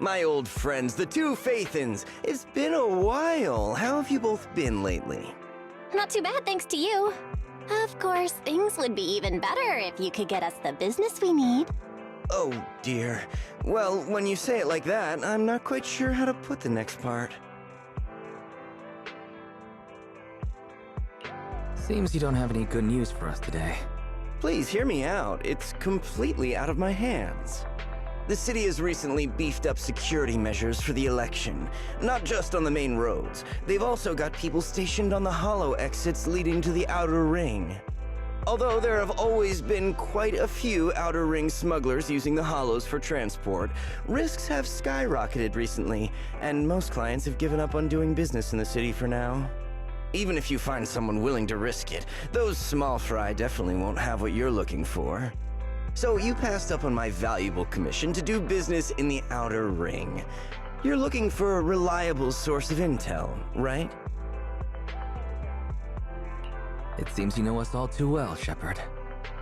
My old friends, the two Faithins. It's been a while. How have you both been lately? Not too bad, thanks to you. Of course, things would be even better if you could get us the business we need. Oh, dear. Well, when you say it like that, I'm not quite sure how to put the next part. Seems you don't have any good news for us today. Please hear me out. It's completely out of my hands. The city has recently beefed up security measures for the election, not just on the main roads. They've also got people stationed on the hollow exits leading to the outer ring. Although there have always been quite a few outer ring smugglers using the hollows for transport, risks have skyrocketed recently, and most clients have given up on doing business in the city for now. Even if you find someone willing to risk it, those small fry definitely won't have what you're looking for. So you passed up on my valuable commission to do business in the outer ring. You're looking for a reliable source of intel, right? It seems you know us all too well, Shepard.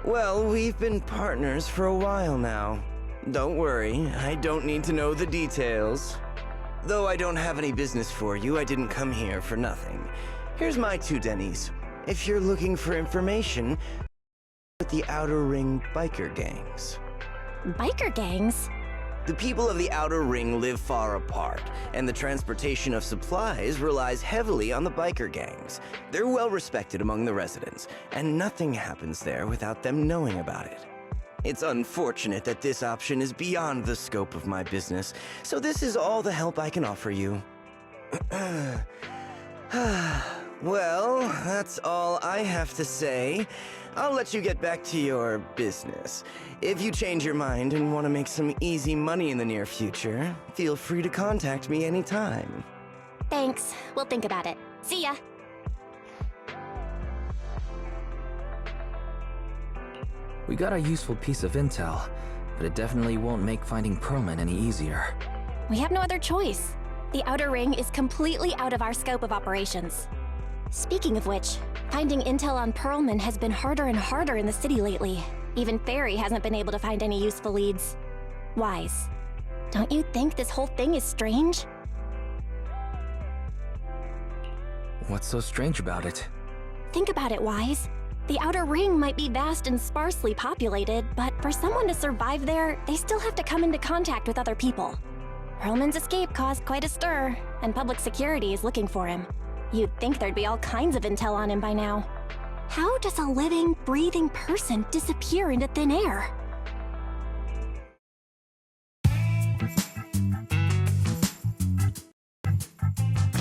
Well, we've been partners for a while now. Don't worry, I don't need to know the details. Though I don't have any business for you, I didn't come here for nothing. Here's my 2 Denny's. If you're looking for information, with the Outer Ring biker gangs. Biker gangs? The people of the Outer Ring live far apart, and the transportation of supplies relies heavily on the biker gangs. They're well respected among the residents, and nothing happens there without them knowing about it. It's unfortunate that this option is beyond the scope of my business, so this is all the help I can offer you. Well, that's all I have to say. I'll let you get back to your business. If you change your mind and want to make some easy money in the near future, feel free to contact me anytime. Thanks. We'll think about it. See ya. We got a useful piece of intel, but it definitely won't make finding Perlman any easier. We have no other choice. The Outer Ring is completely out of our scope of operations. Speaking of which, finding intel on Perlman has been harder and harder in the city lately. Even Fairy hasn't been able to find any useful leads. Wise, don't you think this whole thing is strange? What's so strange about it? Think about it, Wise. The Outer Ring might be vast and sparsely populated, but for someone to survive there, they still have to come into contact with other people. Perlman's escape caused quite a stir, and public security is looking for him. You'd think there'd be all kinds of intel on him by now. How does a living, breathing person disappear into thin air?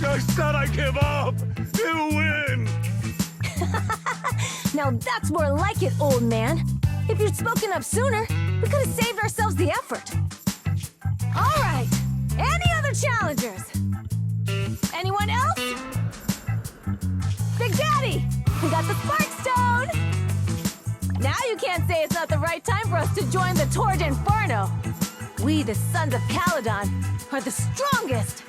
I said I give up! You win! Now that's more like it, old man. If you'd spoken up sooner, we could have saved ourselves the effort. All right, any other challengers? Anyone else? Big Daddy, we got the Spark Stone! Now you can't say it's not the right time for us to join the Torrid Inferno. We, the Sons of Caledon, are the strongest.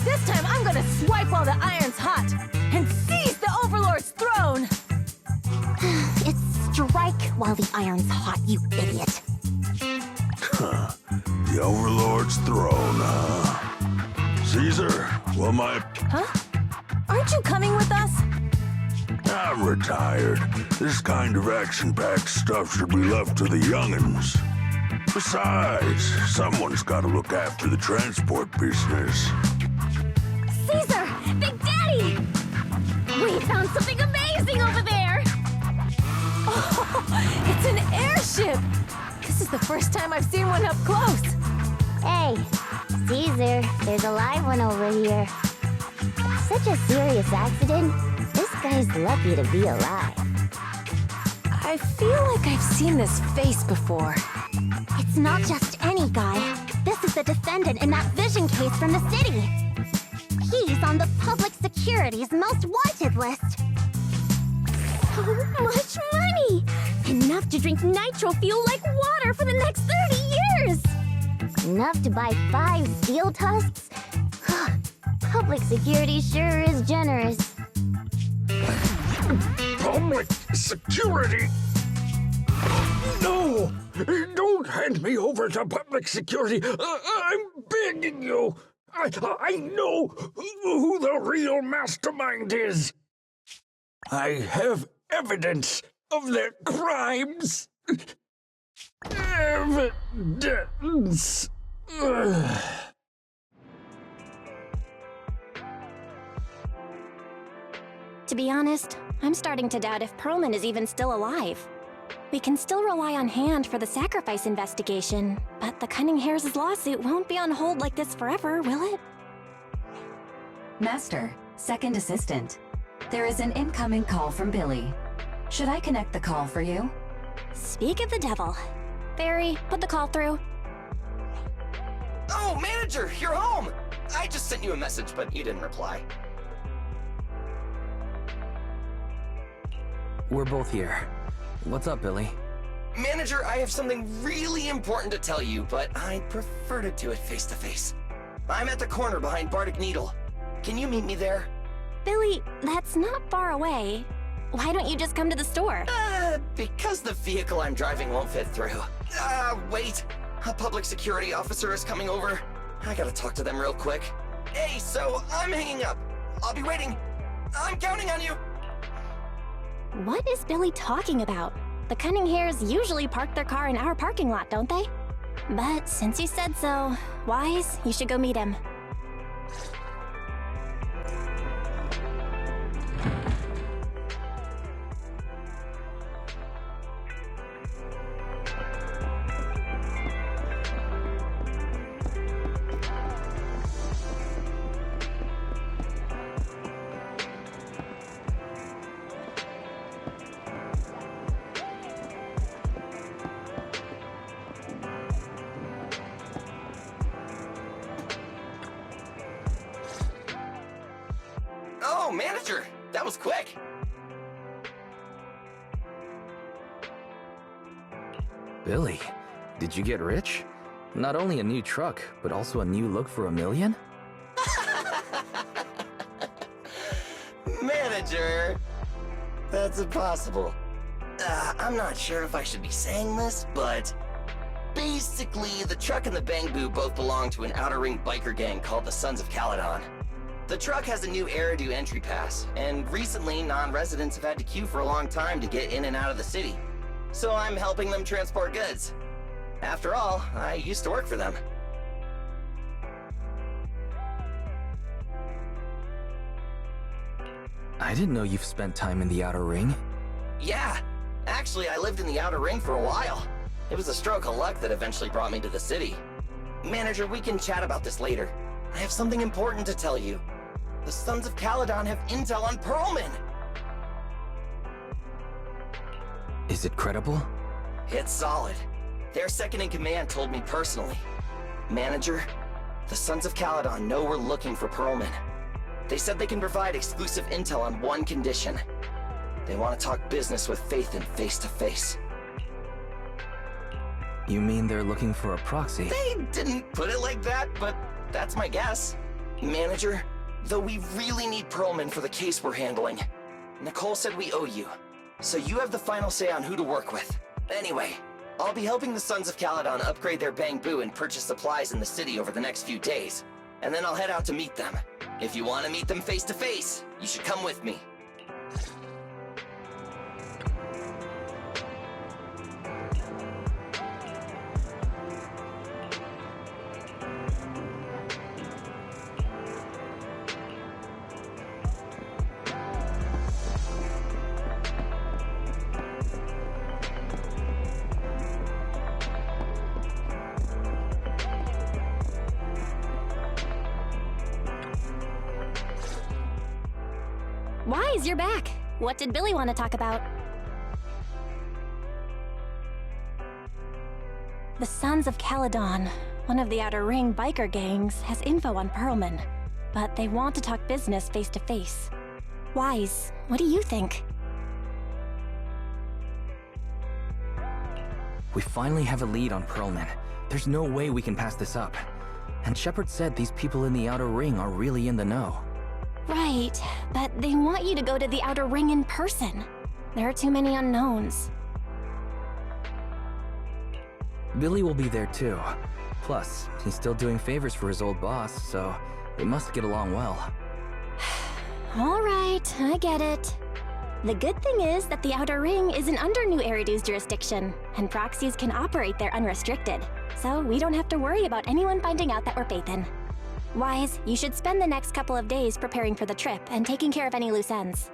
This time I'm gonna swipe while the iron's hot and seize the Overlord's throne! It's strike while the iron's hot, you idiot. The Overlord's throne, huh? Caesar, will my... Huh? Aren't you coming with us? I'm retired. This kind of action-packed stuff should be left to the young'uns. Besides, someone's gotta look after the transport business. Caesar! Big Daddy! We found something amazing over there! Oh, it's an airship! This is the first time I've seen one up close. Hey, Caesar, there's a live one over here. Such a serious accident. This guy's lucky to be alive. I feel like I've seen this face before. It's not just any guy. This is the defendant in that vision case from the city. He's on the public security's most wanted list. So much money! Enough to drink nitro fuel like water for the next 30 years! Enough to buy 5 steel tusks? Public security sure is generous. Public security? No! Don't hand me over to public security. I'm begging you. I know who the real mastermind is. I have evidence of their crimes. Evidence. To be honest, I'm starting to doubt if Perlman is even still alive. We can still rely on Hand for the sacrifice investigation, but the Cunning Hares' lawsuit won't be on hold like this forever, will it? Master, second assistant. There is an incoming call from Billy. Should I connect the call for you? Speak of the devil. Barry, put the call through. Oh, manager, you're home! I just sent you a message, but you didn't reply. We're both here. What's up, Billy? Manager, I have something really important to tell you, but I'd prefer to do it face to face. I'm at the corner behind Bardic Needle. Can you meet me there? Billy, that's not far away. Why don't you just come to the store? Because the vehicle I'm driving won't fit through. Wait. A public security officer is coming over. I gotta talk to them real quick. Hey, so I'm hanging up. I'll be waiting. I'm counting on you. What is Billy talking about? The Cunning Hares usually park their car in our parking lot, don't they? But since you said so, Wise, you should go meet him. Oh, manager! That was quick! Billy, did you get rich? Not only a new truck, but also a new look for $1 million? Manager! That's impossible. I'm not sure if I should be saying this, but... basically, the truck and the Bang Boo both belong to an Outer Ring biker gang called the Sons of Caledon. The truck has a new Eridu entry pass, and recently non-residents have had to queue for a long time to get in and out of the city. So I'm helping them transport goods. After all, I used to work for them. I didn't know you've spent time in the Outer Ring. Yeah, actually I lived in the Outer Ring for a while. It was a stroke of luck that eventually brought me to the city. Manager, we can chat about this later. I have something important to tell you. The Sons of Caledon have intel on Perlman! Is it credible? It's solid. Their second-in-command told me personally. Manager, the Sons of Caledon know we're looking for Perlman. They said they can provide exclusive intel on one condition. They want to talk business with Faithin face to face. You mean they're looking for a proxy? They didn't put it like that, but that's my guess. Manager, though we really need Perlman for the case we're handling, Nicole said we owe you, so you have the final say on who to work with. Anyway, I'll be helping the Sons of Caledon upgrade their Bang Boo and purchase supplies in the city over the next few days, and then I'll head out to meet them. If you want to meet them face to face, you should come with me. Wise, you're back. What did Billy want to talk about? The Sons of Caledon, one of the Outer Ring biker gangs, has info on Perlman, but they want to talk business face to face. Wise, what do you think? We finally have a lead on Perlman. There's no way we can pass this up. And Shepard said these people in the Outer Ring are really in the know. Right, but they want you to go to the Outer Ring in person. There are too many unknowns. Billy will be there too. Plus, he's still doing favors for his old boss, so they must get along well. All right, I get it. The good thing is that the Outer Ring isn't under New Eridu's jurisdiction, and proxies can operate there unrestricted, so we don't have to worry about anyone finding out that we're Phaethon. Wise, you should spend the next couple of days preparing for the trip and taking care of any loose ends.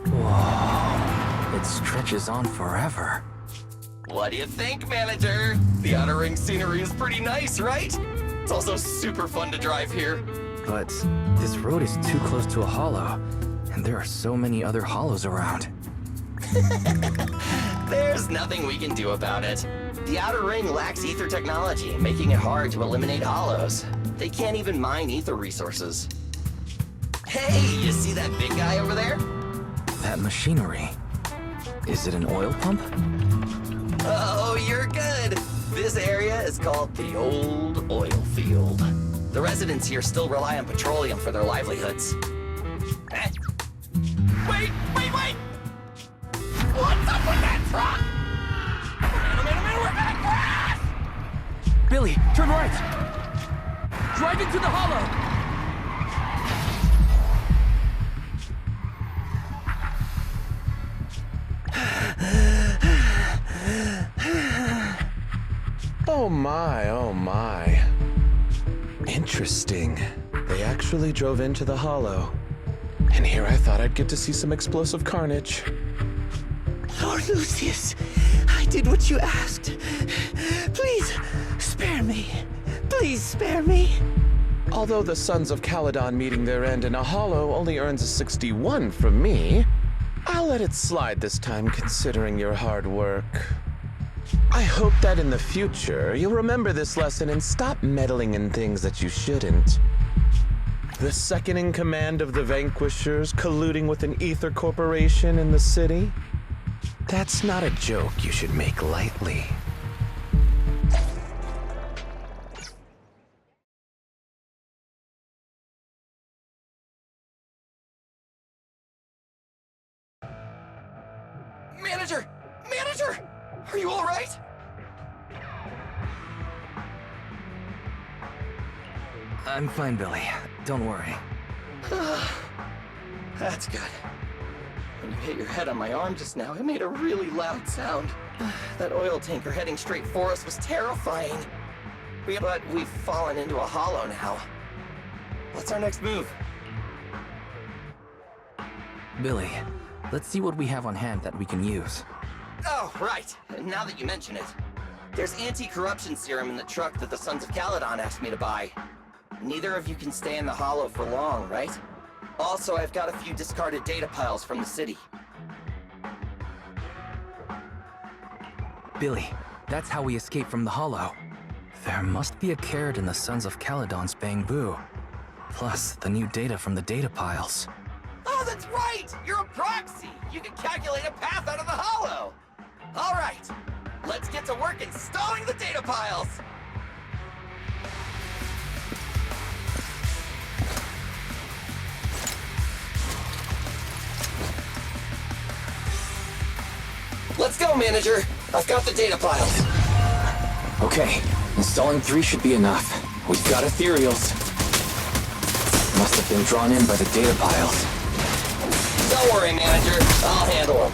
Whoa, it stretches on forever. What do you think, manager? The Outer Ring scenery is pretty nice, right? It's also super fun to drive here. But this road is too close to a hollow, and there are so many other hollows around. There's nothing we can do about it. The Outer Ring lacks ether technology, making it hard to eliminate hollows. They can't even mine ether resources. Hey, you see that big guy over there? That machinery. Is it an oil pump? Oh, you're good. This area is called the Old Oil Field. The residents here still rely on petroleum for their livelihoods. Eh? Wait! What's up with that truck? Man, we're gonna crash! Billy, turn right! Drive into the hollow! Oh my. Interesting. They actually drove into the hollow. And here I thought I'd get to see some explosive carnage. Lord Lucius, I did what you asked. Please, spare me. Please spare me. Although the Sons of Caledon meeting their end in a hollow only earns a 61 from me, I'll let it slide this time considering your hard work. I hope that in the future, you'll remember this lesson and stop meddling in things that you shouldn't. The second in command of the Vanquishers colluding with an ether corporation in the city? That's not a joke you should make lightly. Manager! Are you all right? I'm fine, Billy. Don't worry. That's good. When you hit your head on my arm just now, it made a really loud sound. That oil tanker heading straight for us was terrifying. But we've fallen into a hollow now. What's our next move? Billy, let's see what we have on hand that we can use. Oh, right. Now that you mention it. There's anti-corruption serum in the truck that the Sons of Caledon asked me to buy. Neither of you can stay in the hollow for long, right? Also, I've got a few discarded data piles from the city. Billy, that's how we escape from the hollow. There must be a carrot in the Sons of Caledon's bamboo. Plus, the new data from the data piles. Oh, that's right! You're a proxy! You can calculate a path out of the hollow! All right, let's get to work installing the data piles! Let's go, manager! I've got the data piles. Okay, installing 3 should be enough. We've got ethereals. Must have been drawn in by the data piles. Don't worry, manager. I'll handle them.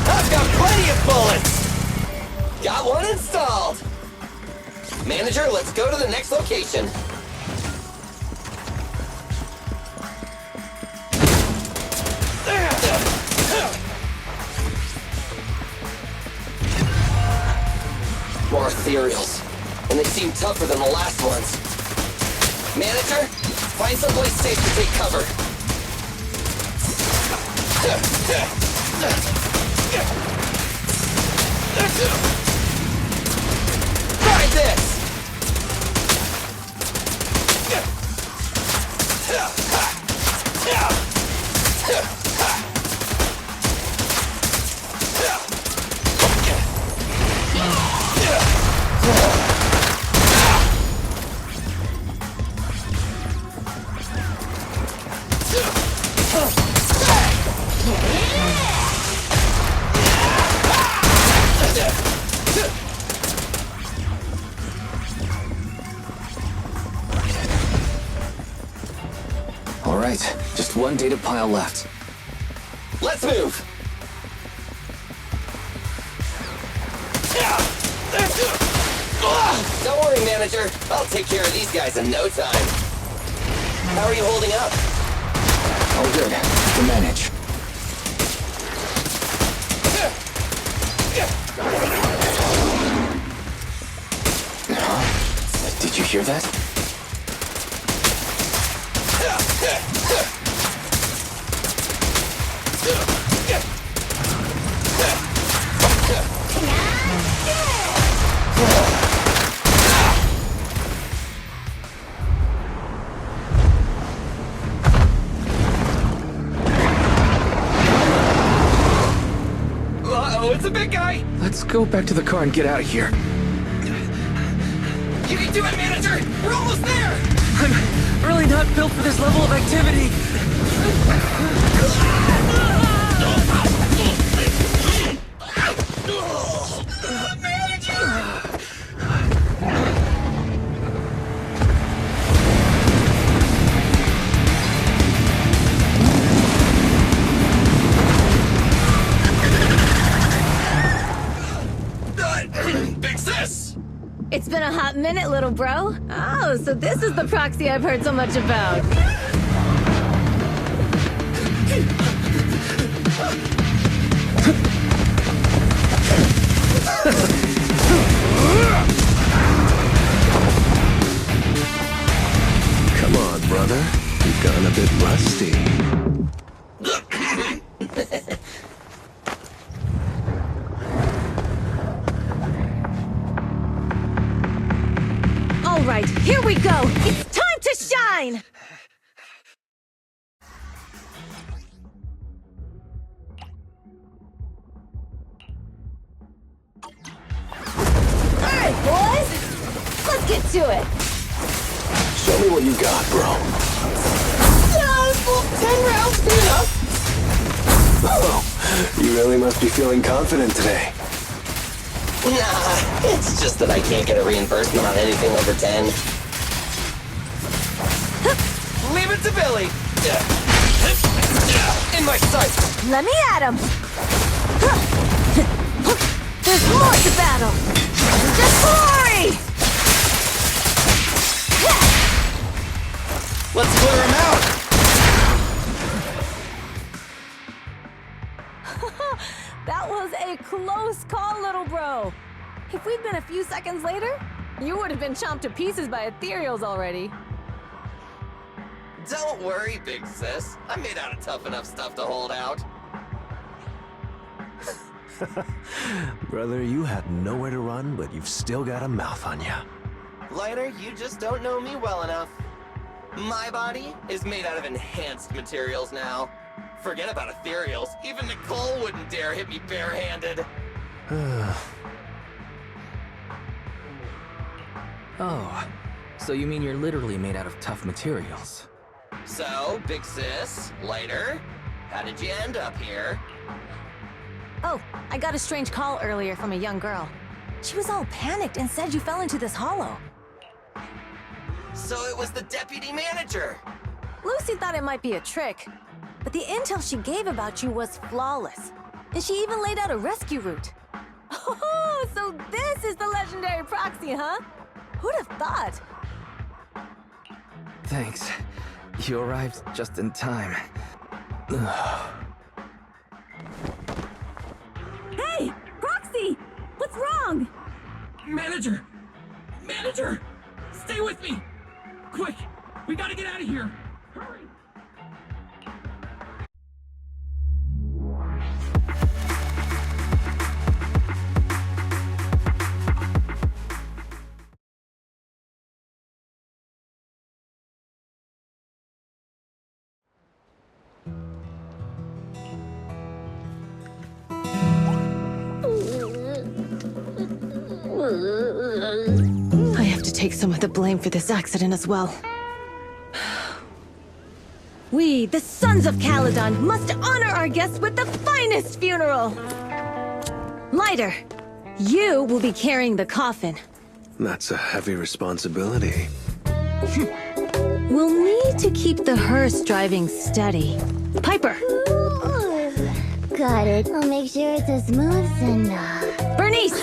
I've got plenty of bullets! Got one installed! Manager, let's go to the next location. More ethereals, and they seem tougher than the last ones. Manager, find someplace safe to take cover. Try this! All right, just one data pile left. Let's move! Don't worry, Manager. I'll take care of these guys in no time. How are you holding up? All good. To manage. Did you hear that? Uh-oh, it's a big guy! Let's go back to the car and get out of here. You can do it, Manager! We're almost there! I'm really not built for this level of activity. Big Sis! It's been a hot minute, little bro. Oh, so this is the proxy I've heard so much about. Come on, brother. You've gone a bit rusty. All right, here we go. It's time to shine! All right, boys. Let's get to it. Show me what you got, bro. 10 rounds be enough? Oh, you really must be feeling confident today. Nah, it's just that I can't get a reimbursement on anything over 10. Leave it to Billy. In my sights. Let me at him. There's more to battle. Just glory! Let's clear him out. That was a close call, little bro. If we'd been a few seconds later, you would have been chomped to pieces by ethereals already. Don't worry, Big Sis. I'm made out of tough enough stuff to hold out. Brother, you have nowhere to run, but you've still got a mouth on you. Lighter, you just don't know me well enough. My body is made out of enhanced materials now. Forget about ethereals. Even Nicole wouldn't dare hit me barehanded. Oh, so you mean you're literally made out of tough materials? So, Big Sis, Lighter, how did you end up here? Oh, I got a strange call earlier from a young girl. She was all panicked and said you fell into this hollow. So it was the deputy manager. Lucy thought it might be a trick, but the intel she gave about you was flawless. And she even laid out a rescue route. Oh, So this is the legendary Proxy, huh? Who'd have thought? Thanks. You arrived just in time. Hey! Proxy! What's wrong? Manager! Manager! Stay with me! Quick! We gotta get out of here! Hurry! I have to take some of the blame for this accident as well. We, the Sons of Caledon, must honor our guests with the finest funeral! Lighter, you will be carrying the coffin. That's a heavy responsibility. We'll need to keep the hearse driving steady. Piper! Ooh, got it. I'll make sure it's as smooth and, Bernice!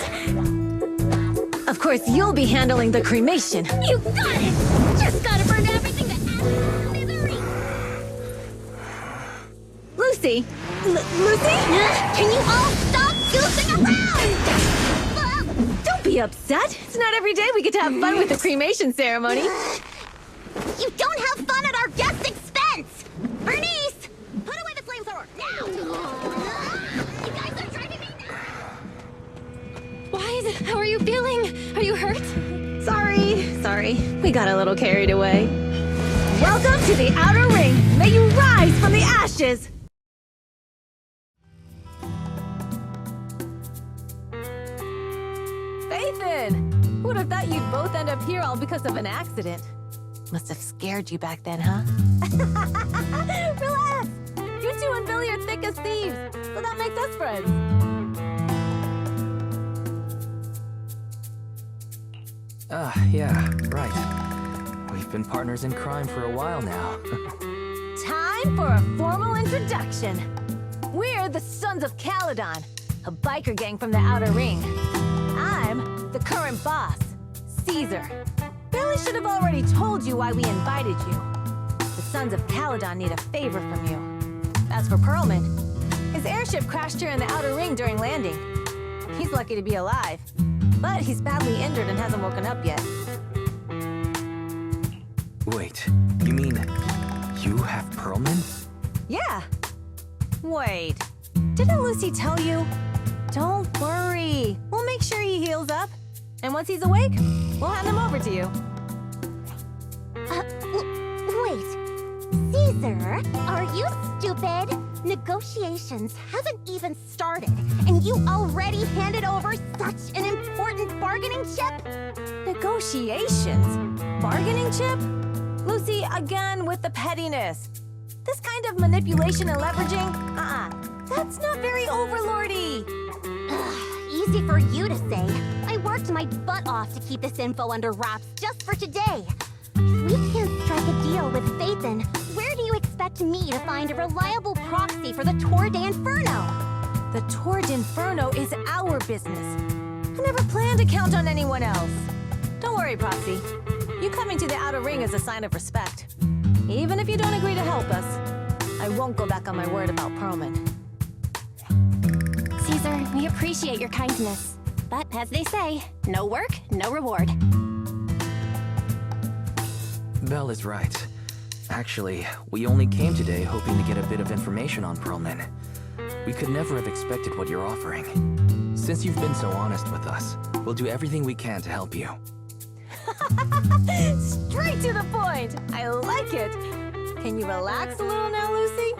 Of course, you'll be handling the cremation. You got it! Just gotta burn everything to smithereens! Lucy! Lucy? Can you all stop goofing around? Don't be upset. It's not every day we get to have fun with the cremation ceremony. You don't have fun at our guest expense! Bernice! Put away the flamethrower, now! You guys are driving me nuts! Wise, how are you feeling? Are you hurt? Sorry. We got a little carried away. Welcome to the Outer Ring! May you rise from the ashes! Fathan! Who'd have thought you'd both end up here all because of an accident? Must have scared you back then, huh? Relax! You two and Billy are thick as thieves, so that makes us friends. Yeah, right. We've been partners in crime for a while now. Time for a formal introduction. We're the Sons of Caledon, a biker gang from the Outer Ring. I'm the current boss, Caesar. Billy should have already told you why we invited you. The Sons of Caledon need a favor from you. As for Perlman, his airship crashed here in the Outer Ring during landing. He's lucky to be alive, but he's badly injured and hasn't woken up yet. Wait, you mean you have Perlman? Yeah. Wait, didn't Lucy tell you? Don't worry, we'll make sure he heals up. And once he's awake, we'll hand him over to you. Wait. Caesar, are you stupid? Negotiations haven't even started, and you already handed over such an important bargaining chip? Negotiations? Bargaining chip? Lucy, again with the pettiness. This kind of manipulation and leveraging? That's not very overlordy. Easy for you to say. I worked my butt off to keep this info under wraps just for today. If we can't strike a deal with Fathan, where do you expect me to find a reliable proxy for the Tour de Inferno? The Tour de Inferno is our business. I never planned to count on anyone else. Don't worry, Proxy. You coming to the Outer Ring is a sign of respect. Even if you don't agree to help us, I won't go back on my word about Perlman. Caesar, we appreciate your kindness. But as they say, no work, no reward. Belle is right. Actually, we only came today hoping to get a bit of information on Perlman. We could never have expected what you're offering. Since you've been so honest with us, we'll do everything we can to help you. Straight to the point! I like it! Can you relax a little now, Lucy?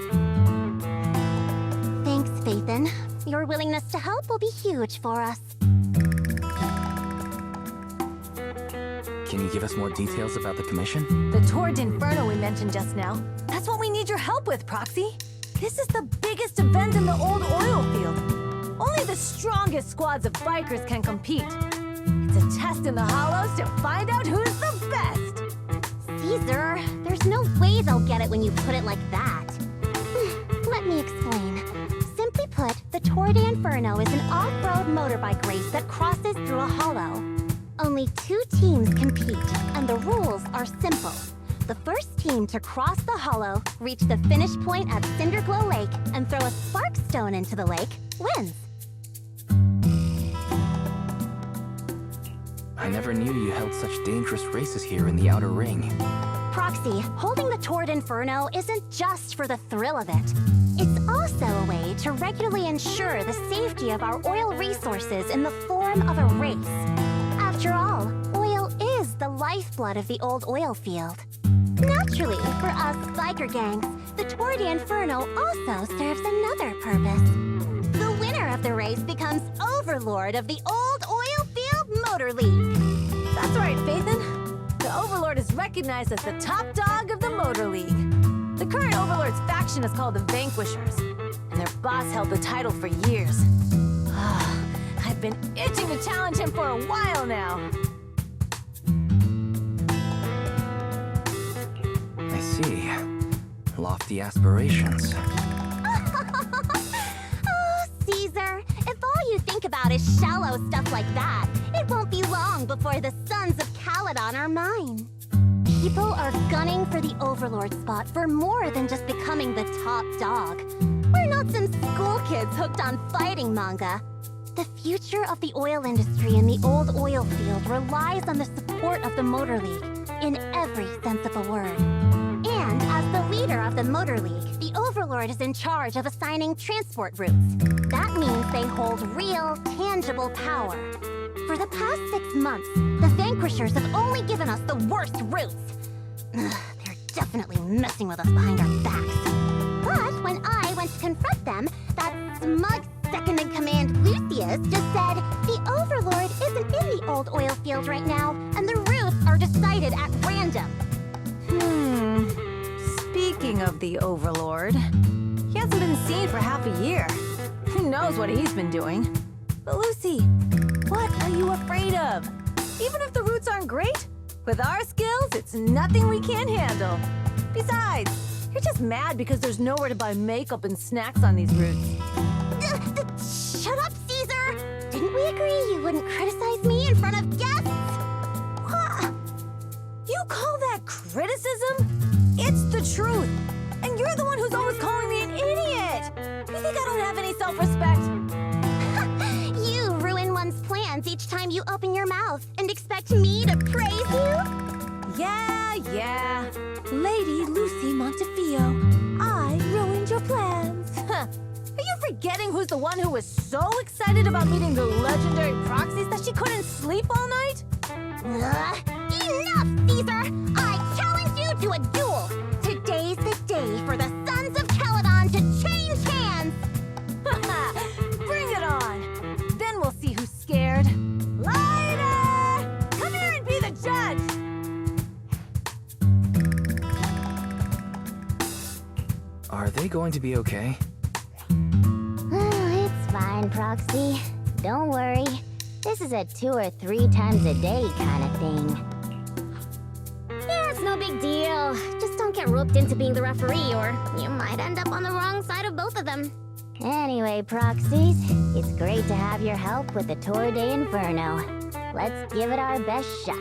Thanks, Fathan. Your willingness to help will be huge for us. Can you give us more details about the commission? The Tour de Inferno we mentioned just now. That's what we need your help with, Proxy. This is the biggest event in the old oil field. Only the strongest squads of bikers can compete. It's a test in the hollows to find out who's the best. Caesar, there's no way they'll get it when you put it like that. Let me explain. Simply put, put, the Tour de Inferno is an off-road motorbike race that crosses through a hollow. Only 2 teams compete, and the rules are simple. The first team to cross the hollow, reach the finish point at Cinderglow Lake, and throw a spark stone into the lake, wins. I never knew you held such dangerous races here in the Outer Ring. Proxy, holding the Tour de Inferno isn't just for the thrill of it. It's also a way to regularly ensure the safety of our oil resources in the form of a race. After all, oil is the lifeblood of the old oil field. Naturally, for us biker gangs, the Tour de Inferno also serves another purpose. The winner of the race becomes overlord of the old oil field motor league. That's right, Phaethon. The Overlord is recognized as the top dog of the Motor League. The current Overlord's faction is called the Vanquishers, and their boss held the title for years. I've been itching to challenge him for a while now. I see. Lofty aspirations. Oh, Caesar, if all you think about is shallow stuff like that, it won't be long before the Sons of Caledon are mine. People are gunning for the Overlord spot for more than just becoming the top dog. We're not some school kids hooked on fighting manga. The future of the oil industry in the old oil field relies on the support of the Motor League, in every sense of the word. And as the leader of the Motor League, the Overlord is in charge of assigning transport routes. That means they hold real, tangible power. For the past 6 months, the Vanquishers have only given us the worst routes. They're definitely messing with us behind our backs. But when I went to confront them, that smug second-in-command Lucius just said, the Overlord isn't in the old oil field right now, and the routes are decided at random. Speaking of the Overlord, he hasn't been seen for half a year. Who knows what he's been doing? But Lucy, what are you afraid of? Even if the routes aren't great, with our skills, it's nothing we can't handle. Besides, you're just mad because there's nowhere to buy makeup and snacks on these routes. Shut up, Caesar! Didn't we agree you wouldn't criticize me in front of guests? What? You call that criticism? It's the truth. And you're the one who's always calling me an idiot. You think I don't have any self-respect? You ruin one's plans each time you open your mouth and expect me to praise you? Yeah. Lady Lucy Montefiore, I ruined your plans. Are you forgetting who's the one who was so excited about meeting the legendary proxies that she couldn't sleep all night? Enough, Caesar! I challenge you to a duel! Today's the day for the Sons of Caledon to change hands! Bring it on! Then we'll see who's scared. Lighter! Come here and be the judge! Are they going to be okay? It's fine, Proxy. Don't worry. This is a 2 or 3 times a day kind of thing. Yeah, it's no big deal. Just don't get roped into being the referee, or you might end up on the wrong side of both of them. Anyway, Proxies, it's great to have your help with the Tour de Inferno. Let's give it our best shot.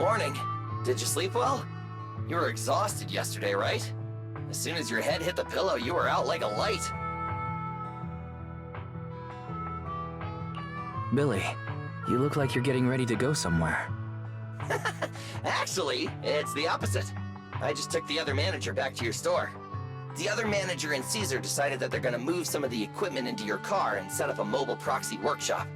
Morning. Did you sleep well? You were exhausted yesterday, right? As soon as your head hit the pillow, you were out like a light. Billy, you look like you're getting ready to go somewhere. Actually, it's the opposite. I just took the other manager back to your store. The other manager and Caesar decided that they're gonna move some of the equipment into your car and set up a mobile proxy workshop.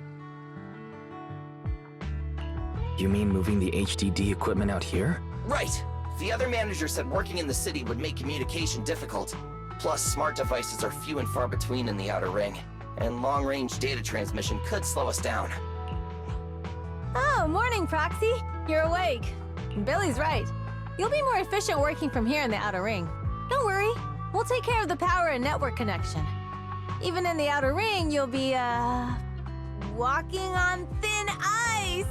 You mean moving the HDD equipment out here? Right. The other manager said working in the city would make communication difficult. Plus, smart devices are few and far between in the Outer Ring, and long-range data transmission could slow us down. Oh, morning, Proxy. You're awake. Billy's right. You'll be more efficient working from here in the Outer Ring. Don't worry. We'll take care of the power and network connection. Even in the Outer Ring, you'll be, walking on thin ice.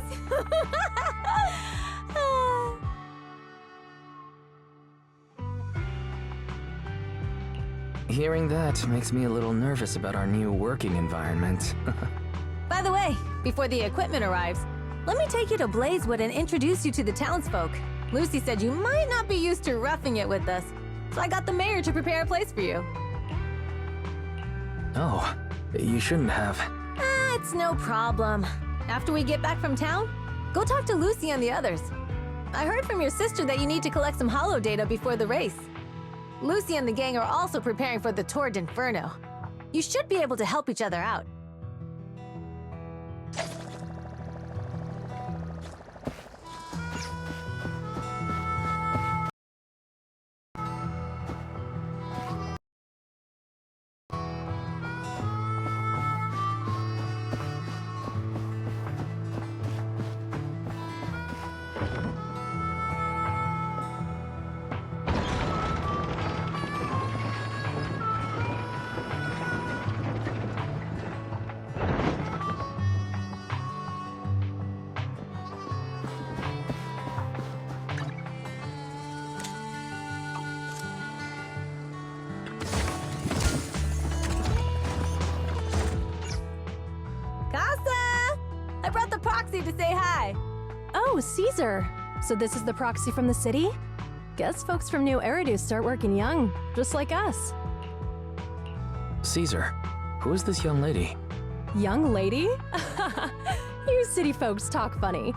Hearing that makes me a little nervous about our new working environment. By the way, before the equipment arrives, let me take you to Blazewood and introduce you to the townsfolk. Lucy said you might not be used to roughing it with us, so I got the mayor to prepare a place for you. Oh, you shouldn't have. It's no problem. After we get back from town, go talk to Lucy and the others. I heard from your sister that you need to collect some holo data before the race. Lucy and the gang are also preparing for the Tour d'Inferno. You should be able to help each other out. To say hi. Oh, Caesar. So this is the proxy from the city? Guess folks from New Eridu start working young, just like us. Caesar, who is this young lady? Young lady? You city folks talk funny.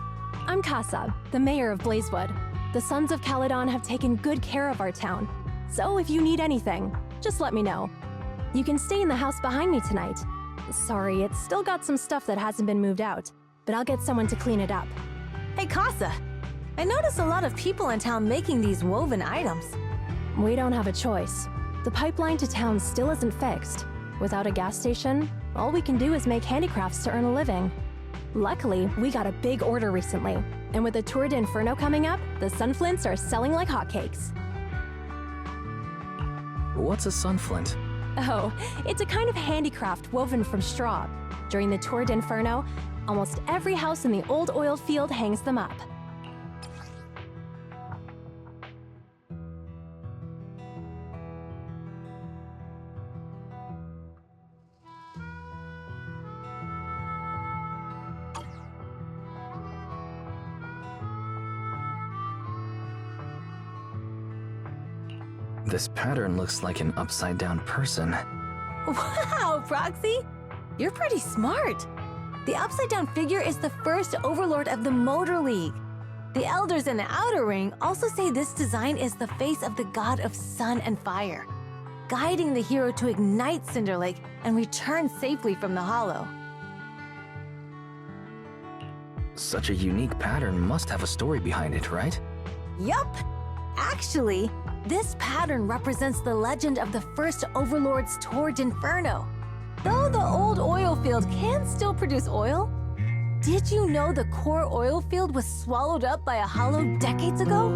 I'm Casa, the mayor of Blazewood. The Sons of Caledon have taken good care of our town. So if you need anything, just let me know. You can stay in the house behind me tonight. Sorry, it's still got some stuff that hasn't been moved out, but I'll get someone to clean it up. Hey, Casa. I notice a lot of people in town making these woven items. We don't have a choice. The pipeline to town still isn't fixed. Without a gas station, all we can do is make handicrafts to earn a living. Luckily, we got a big order recently, and with the Tour d'Inferno coming up, the sunflints are selling like hotcakes. What's a sunflint? Oh, it's a kind of handicraft woven from straw. During the Tour d'Inferno, almost every house in the old oil field hangs them up. This pattern looks like an upside-down person. Wow, Proxy! You're pretty smart. The upside-down figure is the first overlord of the Motor League. The elders in the Outer Ring also say this design is the face of the god of sun and fire, guiding the hero to ignite Cinder Lake and return safely from the Hollow. Such a unique pattern must have a story behind it, right? Yup! Actually, this pattern represents the legend of the first Overlord's Tour d'Inferno. Though the old oil field can still produce oil, did you know the core oil field was swallowed up by a hollow decades ago?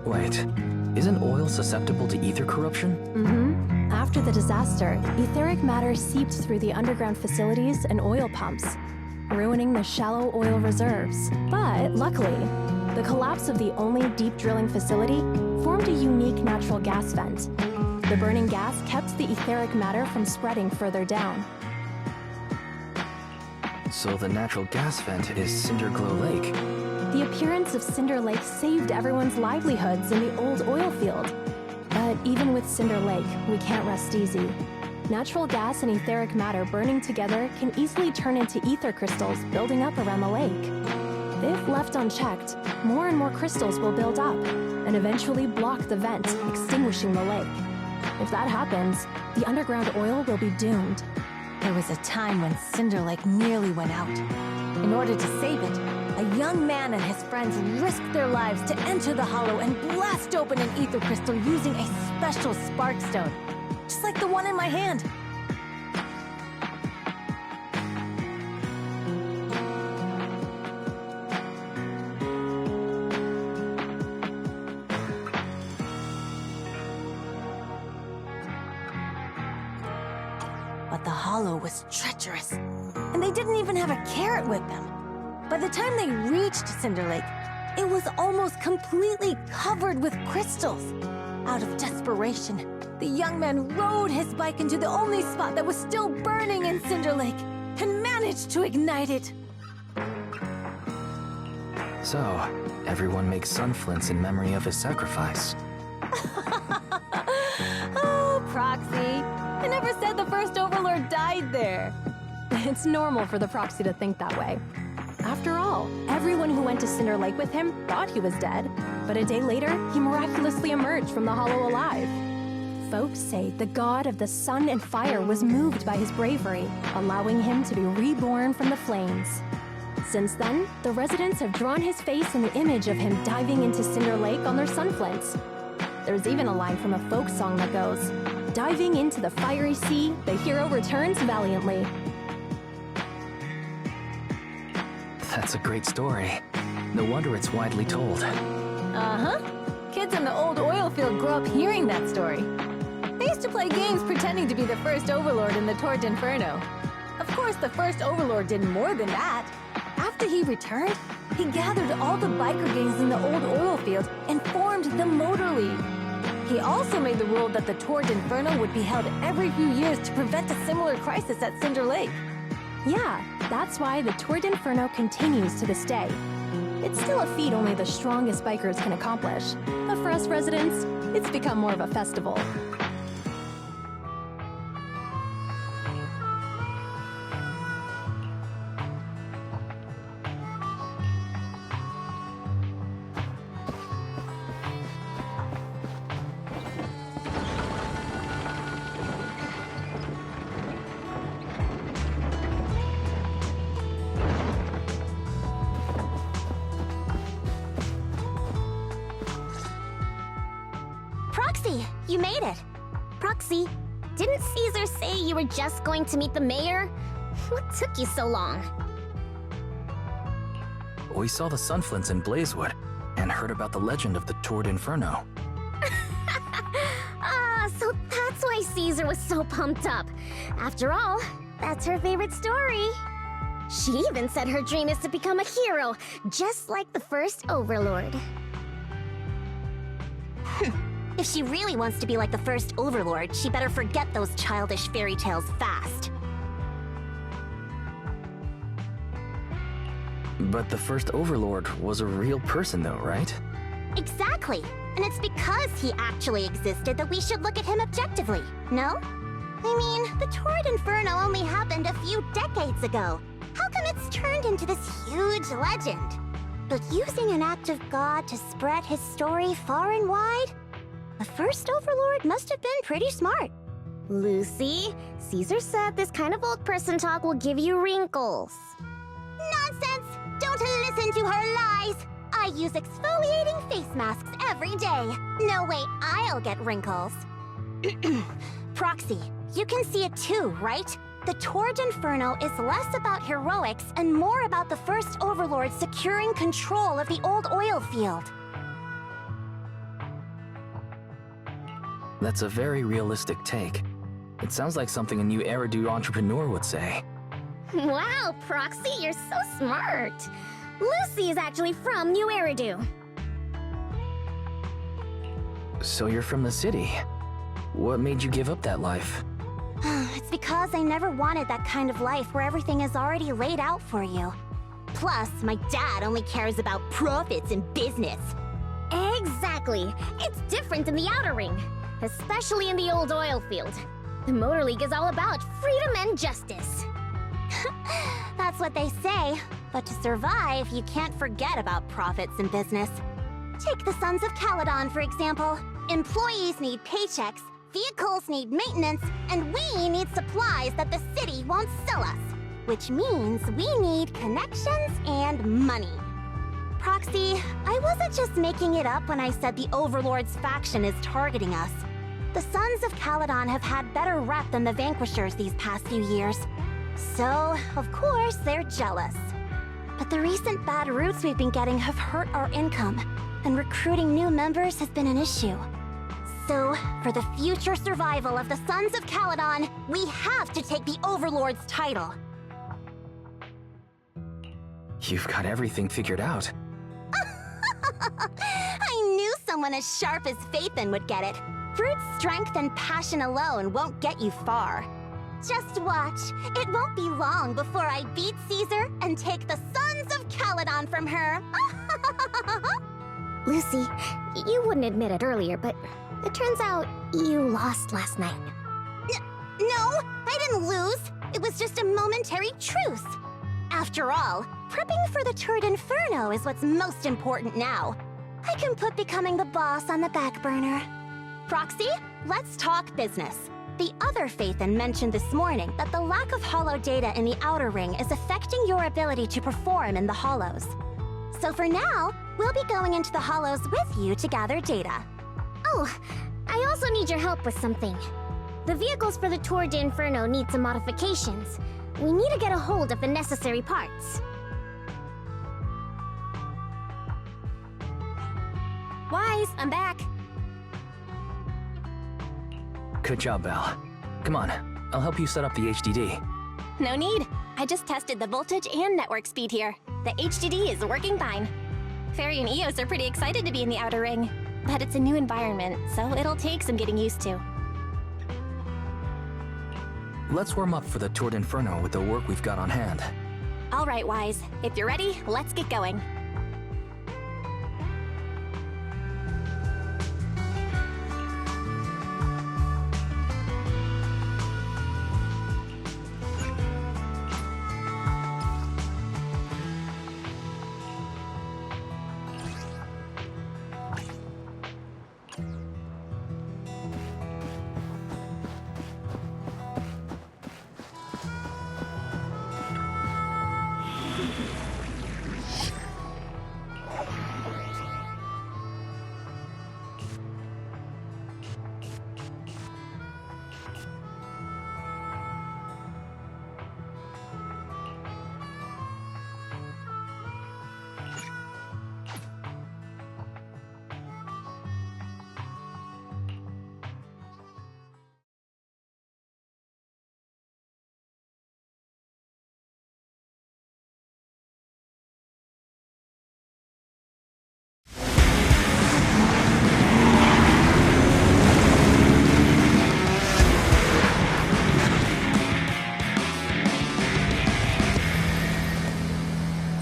Wait, isn't oil susceptible to ether corruption? Mm-hmm. After the disaster, etheric matter seeped through the underground facilities and oil pumps, ruining the shallow oil reserves. But luckily, the collapse of the only deep drilling facility formed a unique natural gas vent. The burning gas kept the etheric matter from spreading further down. So the natural gas vent is Cinderglow Lake. The appearance of Cinder Lake saved everyone's livelihoods in the old oil field. But even with Cinder Lake, we can't rest easy. Natural gas and etheric matter burning together can easily turn into ether crystals building up around the lake. If left unchecked, more and more crystals will build up and eventually block the vent, extinguishing the lake. If that happens, the underground oil will be doomed. There was a time when Cinder Lake nearly went out. In order to save it, a young man and his friends risked their lives to enter the hollow and blast open an ether crystal using a special spark stone, just like the one in my hand. But the hollow was treacherous, and they didn't even have a carrot with them. By the time they reached Cinder Lake, it was almost completely covered with crystals. Out of desperation, the young man rode his bike into the only spot that was still burning in Cinder Lake and managed to ignite it. So, everyone makes sun flints in memory of his sacrifice. Oh, Proxy. I never said the first Overlord died there. It's normal for the Proxy to think that way. After all, everyone who went to Cinder Lake with him thought he was dead, but a day later, he miraculously emerged from the hollow alive. Folks say the god of the sun and fire was moved by his bravery, allowing him to be reborn from the flames. Since then, the residents have drawn his face in the image of him diving into Cinder Lake on their sunflints. There's even a line from a folk song that goes, "Diving into the fiery sea, the hero returns valiantly." That's a great story. No wonder it's widely told. Uh-huh. Kids in the old oil field grow up hearing that story. They used to play games pretending to be the first Overlord in the Torch Inferno. Of course, the first Overlord did more than that. After he returned, he gathered all the biker gangs in the old oil field and formed the Motor League. He also made the rule that the Torch Inferno would be held every few years to prevent a similar crisis at Cinder Lake. Yeah, that's why the Tour d'Inferno continues to this day. It's still a feat only the strongest bikers can accomplish, but for us residents, it's become more of a festival. Proxy, you made it. Proxy, didn't Caesar say you were just going to meet the mayor? What took you so long? We saw the sunflints in Blazewood and heard about the legend of the Tour d'Inferno. So that's why Caesar was so pumped up. After all, that's her favorite story. She even said her dream is to become a hero, just like the first Overlord. If she really wants to be like the first Overlord, she better forget those childish fairy tales fast. But the first Overlord was a real person though, right? Exactly. And it's because he actually existed that we should look at him objectively, no? I mean, the Torrid Inferno only happened a few decades ago. How come it's turned into this huge legend? But using an act of God to spread his story far and wide? The first Overlord must have been pretty smart. Lucy, Caesar said this kind of old person talk will give you wrinkles. Nonsense! Don't listen to her lies! I use exfoliating face masks every day. No way I'll get wrinkles. Proxy, you can see it too, right? The Torrid Inferno is less about heroics and more about the first Overlord securing control of the old oil field. That's a very realistic take. It sounds like something a new Eridu entrepreneur would say. Wow, Proxy, you're so smart. Lucy is actually from New Eridu. So you're from the city. What made you give up that life? it's because I never wanted that kind of life where everything is already laid out for you. Plus, my dad only cares about profits and business. Exactly. It's different in the Outer Ring, especially in the old oil field. The Motor League is all about freedom and justice. That's what they say. But to survive, you can't forget about profits and business. Take the Sons of Caledon, for example. Employees need paychecks, vehicles need maintenance, and we need supplies that the city won't sell us. Which means we need connections and money. Proxy, I wasn't just making it up when I said the Overlord's faction is targeting us. The Sons of Caledon have had better rep than the Vanquishers these past few years. So, of course, they're jealous. But the recent bad routes we've been getting have hurt our income, and recruiting new members has been an issue. So, for the future survival of the Sons of Caledon, we have to take the Overlord's title. You've got everything figured out. I knew someone as sharp as Phaethon would get it. Brute strength and passion alone won't get you far. Just watch. It won't be long before I beat Caesar and take the Sons of Caledon from her. Lucy, you wouldn't admit it earlier, but it turns out you lost last night. No, I didn't lose. It was just a momentary truce. After all, prepping for the Tour d'Inferno is what's most important now. I can put becoming the boss on the back burner. Proxy, let's talk business. The other Phaethon mentioned this morning that the lack of hollow data in the Outer Ring is affecting your ability to perform in the hollows. So for now, we'll be going into the hollows with you to gather data. Oh, I also need your help with something. The vehicles for the Tour d'Inferno need some modifications. We need to get a hold of the necessary parts. Wise, I'm back. Good job, Val. Come on, I'll help you set up the HDD. No need. I just tested the voltage and network speed here. The HDD is working fine. Fairy and Eos are pretty excited to be in the Outer Ring, but it's a new environment, so it'll take some getting used to. Let's warm up for the Tour d'Inferno with the work we've got on hand. All right, Wise. If you're ready, let's get going.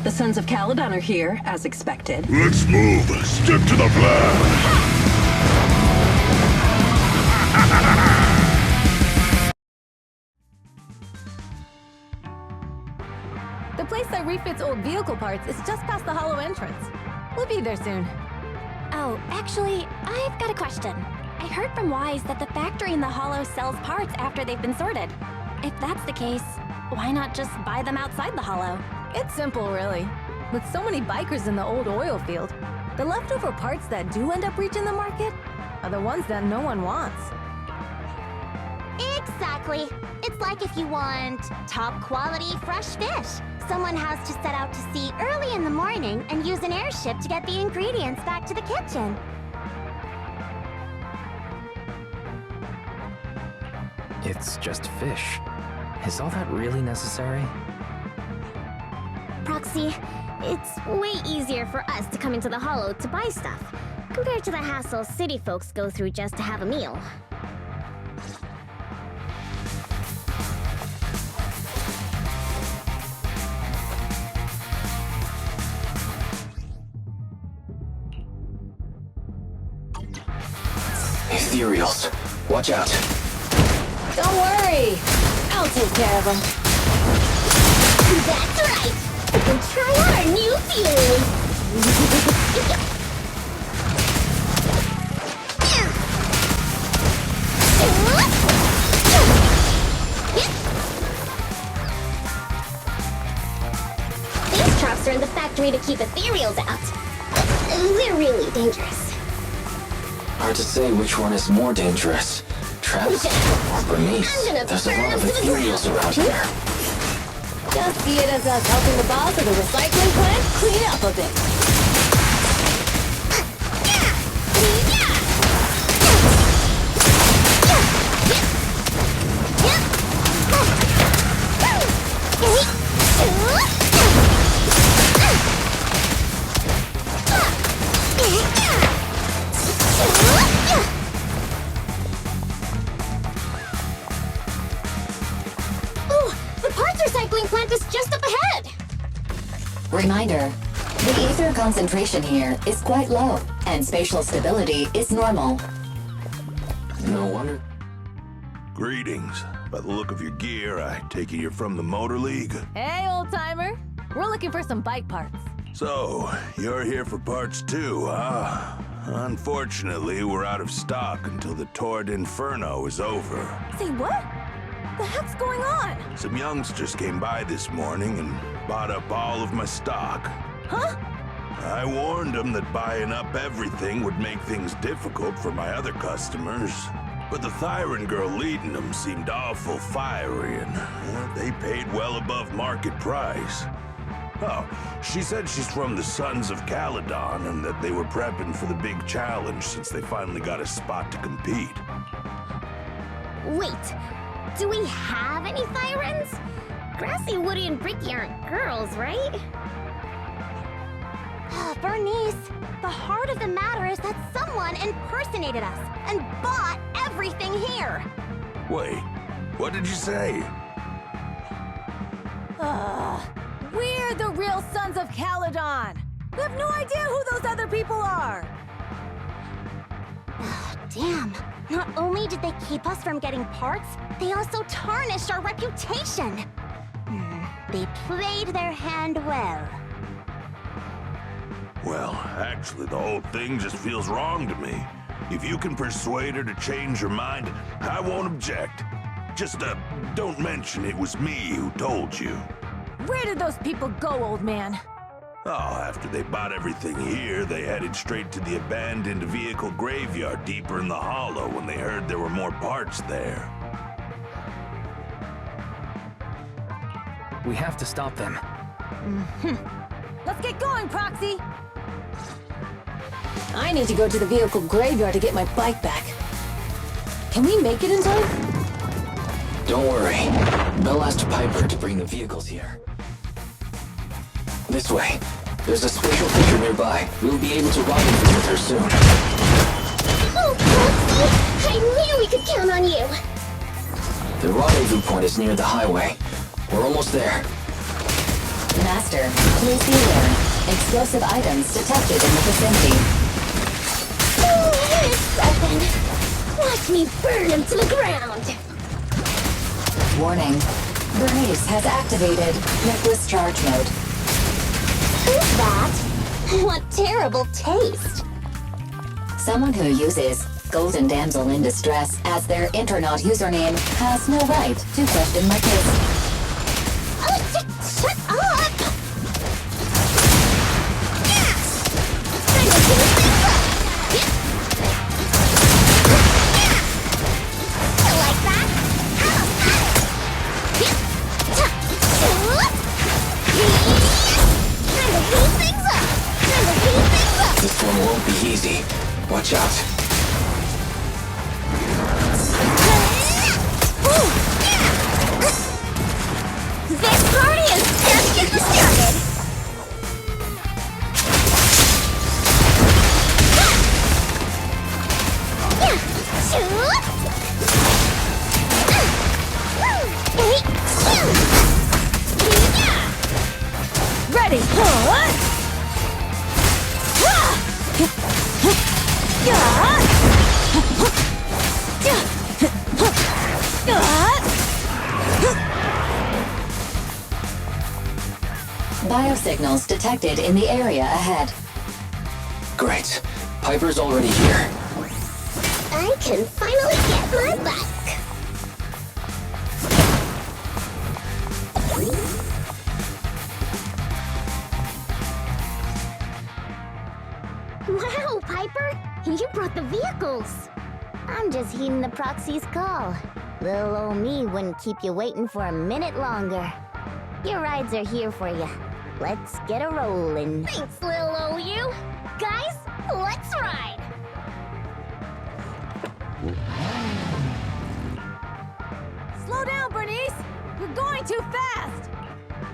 The Sons of Caledon are here, as expected. Let's move. Stick to the plan. The place that refits old vehicle parts is just past the hollow entrance. We'll be there soon. Oh, actually, I've got a question. I heard from Wise that the factory in the hollow sells parts after they've been sorted. If that's the case, why not just buy them outside the hollow? It's simple, really. With so many bikers in the old oil field, the leftover parts that do end up reaching the market are the ones that no one wants. Exactly. It's like if you want top quality fresh fish. Someone has to set out to sea early in the morning and use an airship to get the ingredients back to the kitchen. It's just fish. Is all that really necessary? Proxy, it's way easier for us to come into the hollow to buy stuff, compared to the hassle city folks go through just to have a meal. ethereals. Watch out. Don't worry. I'll take care of them. That's right! We can try out our new fuel! These traps are in the factory to keep ethereals out. They're really dangerous. Hard to say which one is more dangerous. Traps or Bernice? There's a lot of ethereals around here. Just see it as us helping the boss of the recycling plant clean up a bit. Reminder, the ether concentration here is quite low, and spatial stability is normal. No wonder. Greetings. By the look of your gear, I take it you're from the Motor League? Hey, old-timer. We're looking for some bike parts. So, you're here for parts too, huh? Unfortunately, we're out of stock until the Tour d'Inferno is over. Say what? The heck's going on? Some youngsters came by this morning and bought up all of my stock. Huh? I warned them that buying up everything would make things difficult for my other customers. But the Thyran girl leading them seemed awful fiery, and they paid well above market price. Oh, she said she's from the Sons of Caledon and that they were prepping for the big challenge since they finally got a spot to compete. Wait, do we have any Thyrans? Grassy, Woody, and Bricky aren't girls, right? Bernice, the heart of the matter is that someone impersonated us and bought everything here. Wait, what did you say? We're the real Sons of Caledon. We have no idea who those other people are. Damn. Not only did they keep us from getting parts, they also tarnished our reputation. They played their hand well. Well, actually, the whole thing just feels wrong to me. If you can persuade her to change her mind, I won't object. Just, don't mention it was me who told you. Where did those people go, old man? Oh, after they bought everything here, they headed straight to the abandoned vehicle graveyard deeper in the hollow when they heard there were more parts there. We have to stop them. Let's get going, Proxy! I need to go to the vehicle graveyard to get my bike back. Can we make it in time? Don't worry. Belle asked Piper to bring the vehicles here. This way. There's a spatial fissure nearby. We'll be able to rendezvous with her soon. Oh, Proxy! I knew we could count on you! The rendezvous point is near the highway. We're almost there. Master, please be aware. Explosive items detected in the vicinity. Oh, it's open! Watch me burn him to the ground! Warning. Bernice has activated Necklace Charge Mode. Who's that? What terrible taste! Someone who uses Golden Damsel in Distress as their Internaut username has no right to question my case. Oh, shut up! Like that? This one won't be easy. Watch out. This party is just getting started! Ready! signals detected in the area ahead. Great. Piper's already here. I can finally get my bike. Wow, Piper! You brought the vehicles! I'm just heeding the proxy's call. Little old me wouldn't keep you waiting for a minute longer. Your rides are here for you. Let's get a rollin'. Thanks, little old you! Guys, let's ride! Slow down, Bernice! You're going too fast!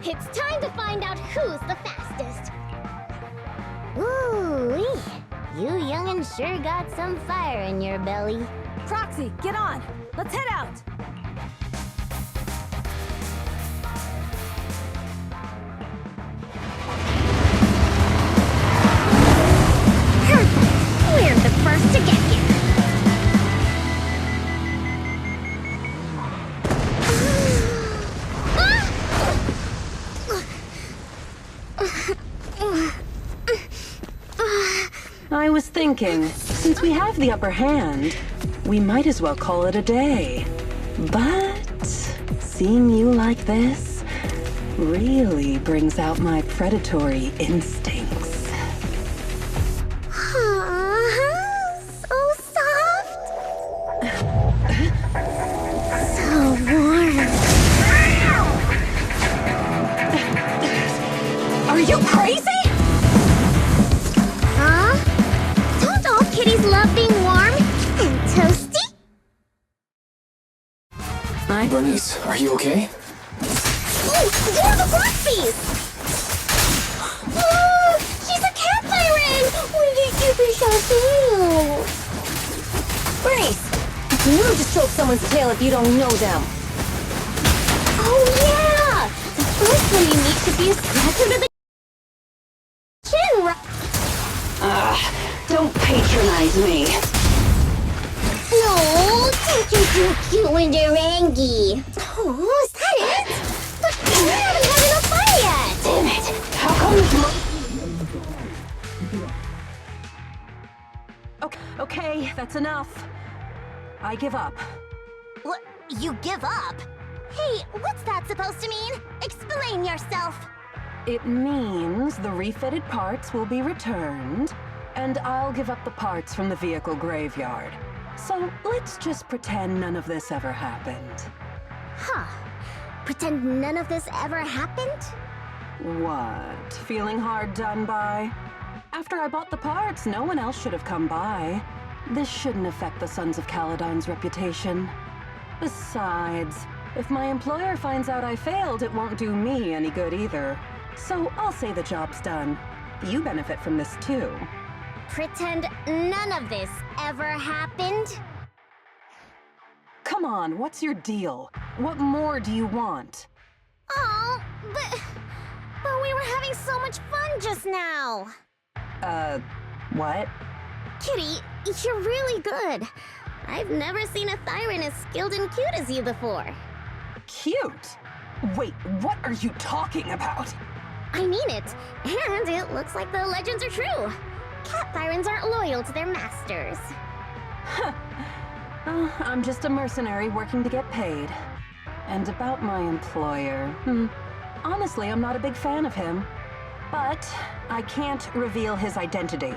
It's time to find out who's the fastest. Ooh-wee. You young'uns sure got some fire in your belly. Proxy, get on! Let's head out! We're the first to get here. I was thinking, since we have the upper hand, we might as well call it a day. But seeing you like this really brings out my predatory instincts. So soft. So warm. Are you crazy? Huh? Don't all kitties love being warm and toasty? Bernice, are you okay? Oh, you're the Roxy's! Oh, she's a cat siren! When did you be so Bernice! You don't just stroke someone's tail if you don't know them. Oh yeah! The first one you meet should be a scratch under the chin, right? Don't patronize me. No, don't you too cute when you're angry. Oh, is that it? But we haven't had enough fun yet! Damn it! How come Okay, that's enough. I give up. What? You give up? Hey, what's that supposed to mean? Explain yourself. It means the refitted parts will be returned, and I'll give up the parts from the vehicle graveyard. So let's just pretend none of this ever happened. Huh. Pretend none of this ever happened? What? Feeling hard done by? After I bought the parts, no one else should have come by. This shouldn't affect the Sons of Caledon's reputation. Besides, if my employer finds out I failed, it won't do me any good either. So I'll say the job's done. You benefit from this too. Pretend none of this ever happened? Come on, what's your deal? What more do you want? Oh, but we were having so much fun just now. What? Kitty, you're really good. I've never seen a Thyran as skilled and cute as you before. Cute? Wait, what are you talking about? I mean it, and it looks like the legends are true. Cat Thyrans aren't loyal to their masters. I'm just a mercenary working to get paid. And about my employer, honestly, I'm not a big fan of him. But I can't reveal his identity.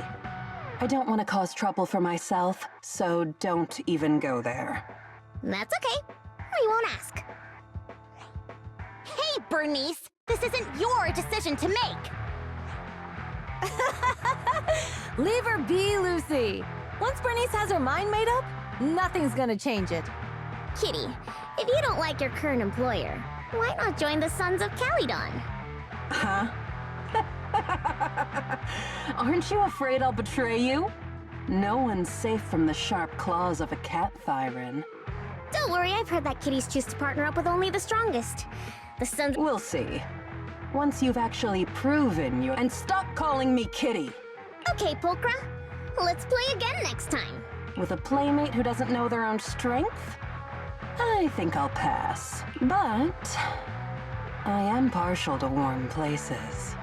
I don't want to cause trouble for myself, so don't even go there. That's okay. We won't ask. Hey, Bernice! This isn't your decision to make! Leave her be, Lucy. Once Bernice has her mind made up, nothing's gonna change it. Kitty, if you don't like your current employer, why not join the Sons of Caledon? Huh? Aren't you afraid I'll betray you? No one's safe from the sharp claws of a cat Thyran. Don't worry, I've heard that kitties choose to partner up with only the strongest. The Sons— We'll see. Once you've actually proven you— And stop calling me Kitty! Okay, Pulchra. Let's play again next time. With a playmate who doesn't know their own strength? I think I'll pass. But I am partial to warm places.